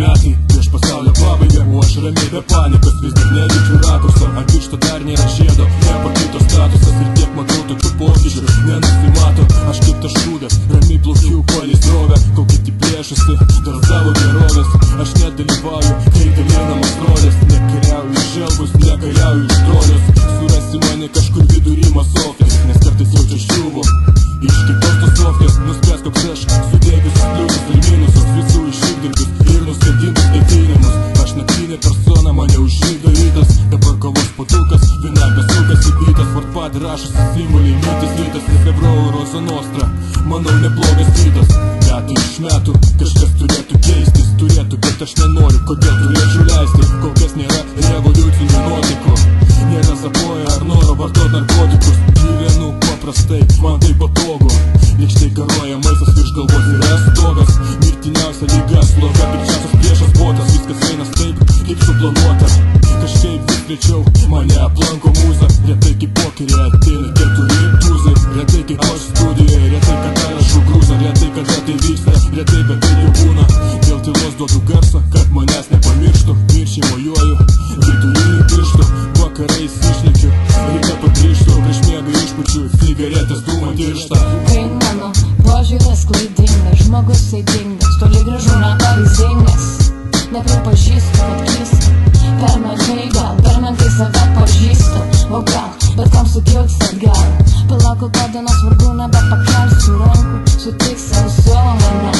metai prieš pasaulio pabaigą, o aš ramiai be panikos vis tik negirdžiu rakurso. Ant piršto dar nėra žiedo, nepakito statusas ir tiek matau tokių pokyčių nenusimato. Aš kaip tas šūdas, ramiai plaukiu palei srovę, kol kiti plėšosi dėl savo gerovės. Aš nedalyvauju, kai dalinamos rolės, nekariauju iš želvus, nekariauju iš trolius. Surasi mane kažkur vidury masofės, nes kartais jaučia ščiuvo iš kitos tos sofės. Nuspręs koks aš, sudėgius pliusus ir minusus, visų iššykdirbius ir nuskandintus ketinimus. Aš naktinė persona, mane užžydo rytas, dabar kovos putukas, vinagras sukasi bytas. Vartpad rašosi simboliai, mintis rytas, Nefebro Rosa Nostra, manau neblogas rytas. Metai iš metų kažkas turėtų keistis, turėtų, bet aš nenoriu, kodėl turėčiau leisti. Kol kas nėra revoliucinių nuotaikų, nėra zapoja ar noro vartot narkotikus. Gyvenu paprastai, man tai patogu, lėkštai garuoja maistas, virš galvos yra stogas. Mirtiniausia lyga, sloga, pikčiausias priešas botas. Viskas einas taip, kaip suplanuota, kažkaip vis greičiau mane aplanko mūza. Retai kaip pokerė ateina 4 tūzai, retai kaip aš studijoje, retai kada rašau grūzą, retai kada tai vyksta, retai bet tai jau būna. Dėl tylos duodu garsą, kad manęs nepamirštų, mirčiai mojuoju vidurinį pirštų, vakarais išnekiu, ryte pagrįžtu, prieš miegą išpučiu cigaretės dūmą tirštą. Kai mano požiūris klaidingas, žmogus įdingas, toli gražu nepavyzdingas, nepripažįstu, kad klystu, per menkai gal, per menkai save pažįstu, o gal, bet kam sukilks atgal. Palaukiu, kad dienos vargu nebepakelsiu rankų, sutiksiu savo mane,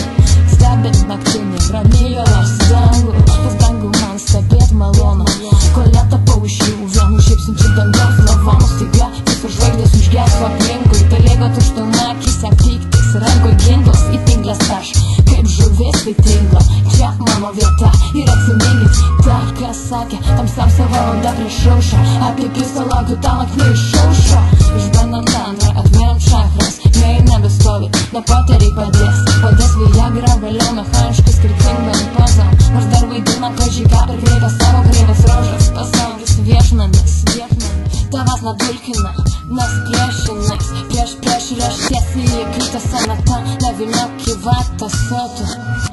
stebint naktinį ramėjo nors dangų. Pas dangų man stebėt malonu, kole tapau iš jų vienų šypsinčių dangaus lavonų. Staiga visos žvaigždės užgeso aplinkui, pelėgo tuštuma akise, pyktis rankoj ginklas, į pinklės aš kaip žuvis į tinklą. Čia mano vieta ir atsiminkit tą, kas sakė tamsiausia valanda prieš aušrą. Apie pistą laukiu tą naktį išaušo, išbandant antrą, atveriam čakras, jei nebestovi, nepoteriai padės Viagra, vėliau mechaniškai skirtingam pozam, nors dar vaidina kažką per kreivę savo kreivas rožas. Pasaulis viešnamis, tavęs nedulkina, nes priešinais, prieš ir aš tiesiai į kitą senatą, neviliok į vatą sotų.